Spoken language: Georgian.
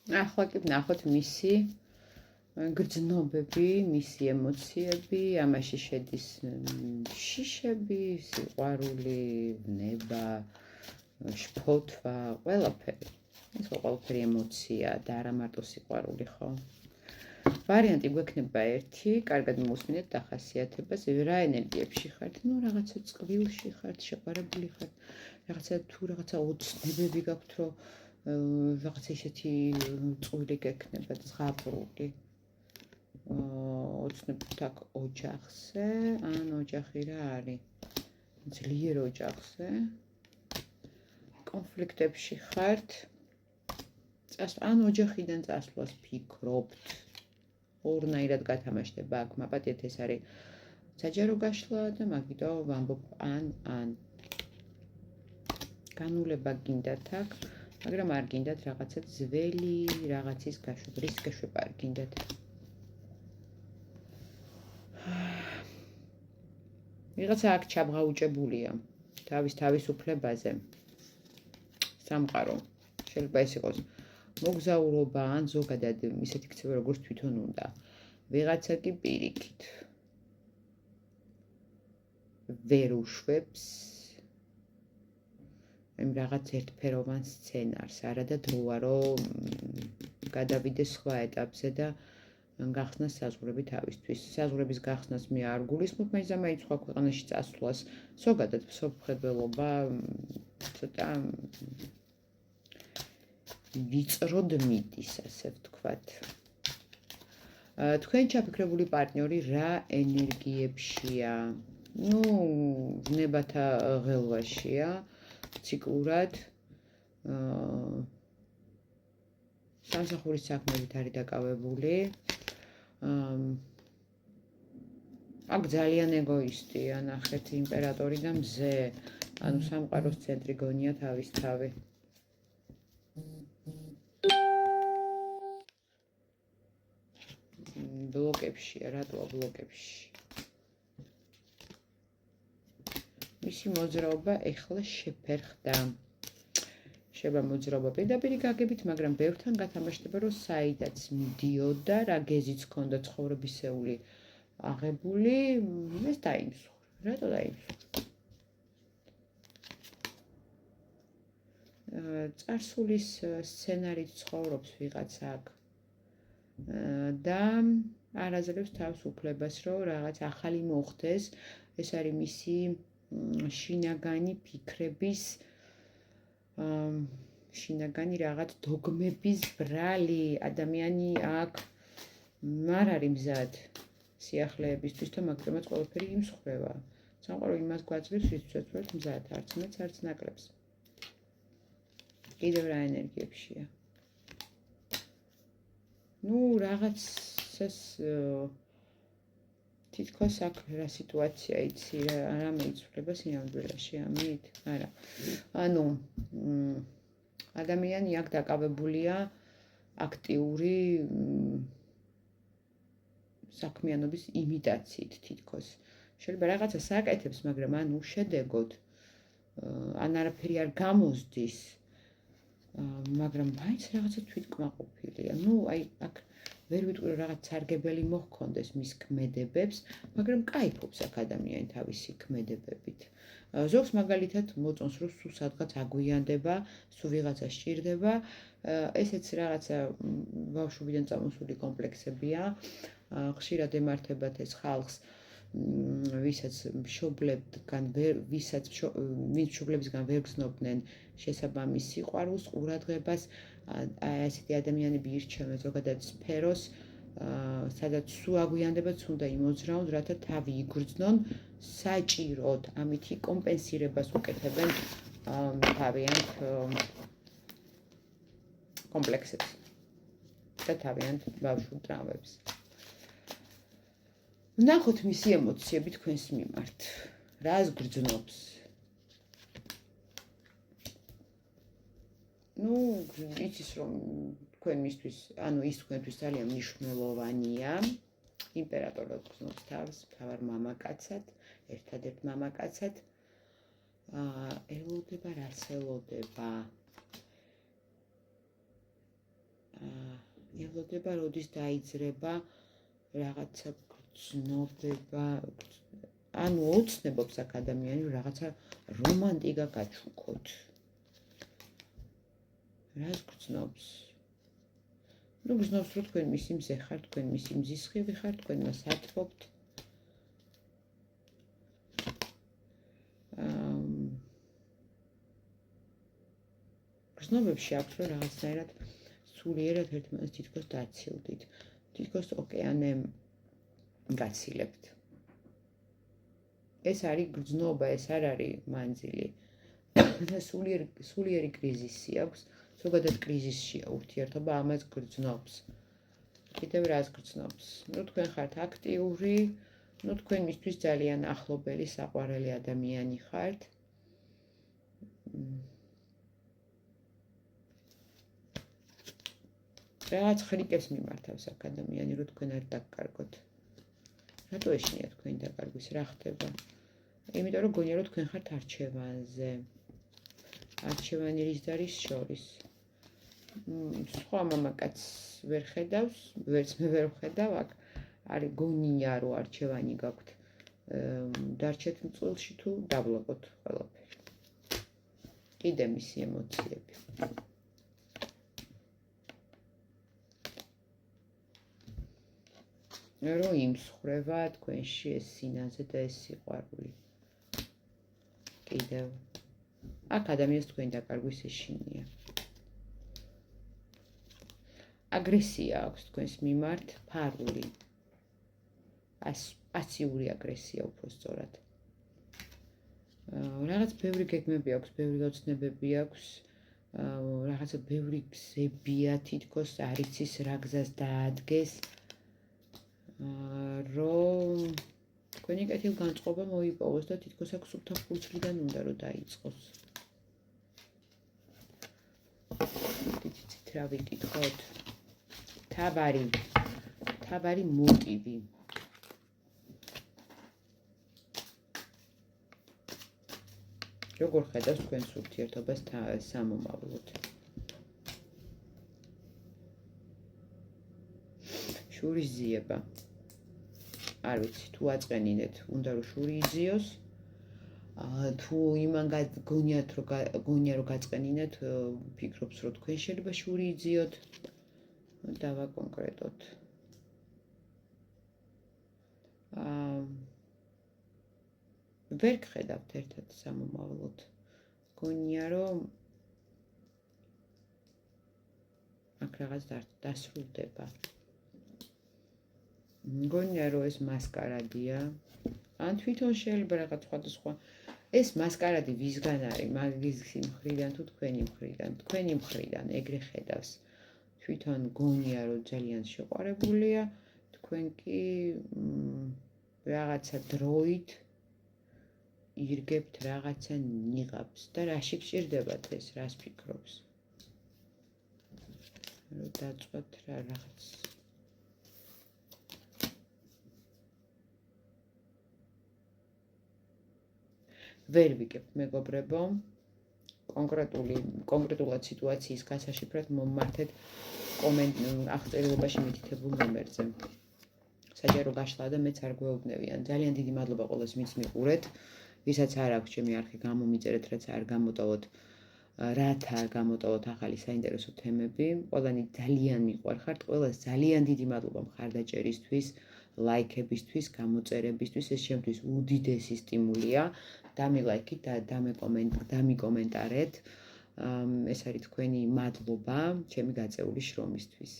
ახლა კი ვნახოთ მისი გრძნობები, მისი ემოციები, ამაში შედის შიშები, სიყვარული, ნება, შფოთვა, ყველაფერი. ეს ყველაფერი ემოცია და არა მარტო სიყვარული, ხო? ვარიანტი გვექნება ერთი, კარგად მოусმინეთ დახასიათებას, რა ენერგიებში ხართ, ну რაღაცა წყვილში ხართ, შეყარებული ხართ, რაღაცა ოცნებები გაქვთ, რომ რაღაცა ისეთი წვილი გექნება, ზღაპრული. ოცნებთ აქ ოჯახზე, ან ოჯახი რა არის? ძლიერ ოჯახზე. კონფლიქტებში ხართ. ან ოჯახიდან წასვლას ფიქრობთ. ორნაირად გათამაშდება აქ, მაპატიეთ ეს არის საჯარო გაშლა და მაგითო ვამბობ ან. განულება გინდათ აქ, მაგრამ არ გინდათ რაღაცა ძველი, რაღაცის გაშვება, რის გაშვება არ გინდათ. ვიღაცა აქ ჩაბღაუჭებულია თავის თავისუფლებაზე. სამყარო შეიძლება ეს იყოს მოგზაურობა ან ზოგადად ისეთი ქცევა როგორც თვითონ უნდა. ვიღაცა კი პირიქით ვერ უშვებს იმ რაღაც ერთფეროვან სცენარს, არა და დროა რომ გადავიდეს სხვა ეტაპზე და გახსნას საზღვრები თავისთვის. საზღვრების გახსნას მე არ გულისხმობ, მაინც და მაინც სხვა ქვეყანაში წასვლას. ზოგადად მსოფლმხედველობა ცოტა ვიწროდ მიდის, ასე ვთქვათ. თქვენ ჩაფიქრებული პარტნიორი რა ენერგიებშია? ну, ვნებათა ღელვაშია, ციკლურად. სამსახურის საქმეებით არის დაკავებული. აქ ძალიან ეგოისტია, ნახეთ, იმპერატორი და მზე, ანუ სამყაროს ცენტრი გონია თავის თავი. ბლოკებშია, რატოა ბლოკებში? მისი მოძრაობა ეხლა შეფერხდა. შეიძლება მოძრაობა პირდაპირ გაგებით, მაგრამ ბევრთან გათამაშდება, რომ საიდაც მიდიოდა, რა გეზიც ჰქონდა ცხოვრებისეული აღებული, ეს დაიმსხვრა. რატო დაიმსხვრა? წარსულის სცენარით ცხოვრობს ვიღაცა აქ. და არ აძლევს თავს უფლებას, რომ რაღაც ახალი მოხდეს. ეს არის მისი შინაგანი ფიქრების, შინაგანი რაღაც დოგმების ბრალი. ადამიანი აქ არ არის მზად სიახლეებისთვის და მაგრამ ყველაფერი იმსხვრევა. სამყარო იმას გვაძლევს, რისთვისაც ვართ მზად, არც მეც, არც ნაკლებს. კიდევ რა ენერგიებშია? ну, რაღაცას თითქოს აქ რა სიტუაცია იცი, რამე იცვლება სინამდვილეში, ამით? არა. ანუ ადამიანი აქ დაკავებულია აქტიური საქმიანობის იმიტაციით თითქოს. შეიძლება რაღაცა საკეთებს, მაგრამ ან უშედეგოდ, ან არაფერი არ გამოსდის, მაგრამ მაინც რაღაცა თვითკმაყოფილია. ну, აი აქ ვერ ვიტყვი რომ რაღაც სარგებელი მოჰქონდეს მის ქმედებებს, მაგრამ кайფობს აქ ადამიანი თავისი ქმედებებით. ზოგს მაგალითად მოწონს რომ სულ სადღაც აგვიანდება, სულ ვიღაცა სჭირდება, ესეც რაღაცა ბავშვობიდან წამოსული კომპლექსებია. ხშირად ემართებათ ეს ხალხს, ვისაც მშობლებთან ვინც მშობლებისგან ვერ გრძნობდნენ შესაბამის სიყვარულს, ყურადღებას, ესეთი ადამიანები ირჩევენ ზოგადად სფეროს, სადაც სულ აგვიანდებათ, უნდა იმოძრაონ, რათა თავი იგრძნონ, საჭიროდ, ამითი კომპენსირებას უკეთებენ თავიანთ კომპლექსებს და თავიანთ ბავშვურ ტრავმებს. ვნახოთ მისი ემოციები თქვენს მიმართ. რას გრძნობს? ну, იცის რომ თქვენისთვის, ანუ ის თქვენთვის ძალიან მნიშვნელოვანია. იმპერატორად გრძნობს თავს, თავარ მამაკაცად, ერთადერთ მამაკაცად. ელოდება, რას ელოდება? ველოდება, როდის დაიძრება რაღაცა გრძნობება, ანუ ოცნებობს აქ ადამიანი, რაღაცა რომანტიკა გაჩუქოთ. რას გრძნობს? ნუ გრძნობს, რომ თქვენ მისი მზე ხართ, თქვენ მისი მზისხივი ხართ, თქვენ მას ათბობთ. გრძნობებში აქვს, რომ რაღაცნაირად სულიერად ერთმანეთს თითქოს დაცილდით. თითქოს ოკეანე გაცილებთ. ეს არის გრძნობა, ეს არ არის მანძილი. სულიერი კრიზისი აქვს, ზოგადად კრიზისშია ურთიერთობა, ამას გრძნობს. კიდევ რას გრძნობს? ნუ თქვენ ხართ აქტიური, ნუ თქვენ მისთვის ძალიან ახლობელი, საყვარელი ადამიანი ხართ. რაღაც ხრიკებს მიმართავს აქ ადამიანი, რომ თქვენ არ დაგკარგოთ. რატო ეშინია თქვენი დაკარგვის, რა ხდება? იმიტომ რომ გონია რომ თქვენ ხართ არჩევანზე. არჩევანი რის და რის შორის. სხვა მამაკაც ვერ ხედავს, ვერც მე ვერ ვხედავ, აქ არის გონია რომ არჩევანი გაქვთ. დარჩეთ მწყვილში თუ დაბლოკოთ ყველაფერი. კიდე მისი ემოციები. რომ იმსხვრევა თქვენში ეს სინაზე და ეს სიყვარული. კიდევ აქ ადამიანს თქვენი დაკარგვის ეშინია. აგრესია აქვს თქვენს მიმართ, ფარული. პასიური აგრესია უფრო სწორად. რაღაც ბევრი გეგმები აქვს, ბევრი ოცნებები აქვს, რაღაცა ბევრი გზებია, თითქოს არ იცის რა გზას დაადგეს. რომ თქვენი კეთილგანწყობა მოიპოვოს და თითქოს აქ სუფთა ხურცლიდან უნდა რომ დაიწყოს. იცით რა ვიკითხოთ? თავარი მოტივი. როგორ ხედავს თქვენს ურთიერთობას სამომავლოდ? შურის ძიება. არ ვიცი, თუ აწყენინეთ, უნდა რომ შური იძიოს. თუ იმან გონია რომ გაწყენინეთ, ფიქრობს რომ თქვენ შეიძლება შური იძიოთ. დავაკონკრეტოთ. ვერ გხედავთ ერთად სამომავლოდ. გონია რომ აქ რაღაც დასრულდება. გონია რომ ეს მასკარადია. ან თვითონ შეიძლება რაღაც სხვადასხვა. ეს მასკარადი ვისგან არის? მაგისი მხრიდან თუ თქვენი მხრიდან? თქვენი მხრიდან ეგრე ხედავს. თვითონ გონია რომ ძალიან შეყვარებულია, თქვენ კი რაღაცა დროით ირგებთ რაღაცა ნიღაბს და რაში გჭირდებათ ეს, რას ფიქრობს? რომ დაწყვეტ რაღაც ვერ ვიგებ მეგობრებო, კონკრეტულად სიტუაციის გასაშიფრად მომმართეთ აღწერილობაში მითითებულ ნომერზე. საჯარო გაშლა და მეც არ გვეუბნებიან. ძალიან დიდი მადლობა ყველას, ვინც მიყურეთ. ვისაც არ აქვს ჩემი არხი, გამომიწერეთ, რაც არ გამოტოვოთ, რათა არ გამოტოვოთ ახალი საინტერესო თემები. ყველანი ძალიან მიყვარხართ, ყველას ძალიან დიდი მადლობა მხარდაჭერისთვის, ლაიქებისთვის, გამოწერებისთვის, ეს ჩემთვის უდიდესი სტიმულია. დამილაიქით და დამიკომენტარეთ. ეს არის თქვენი მადლობა ჩემი გაწეული შრომისთვის.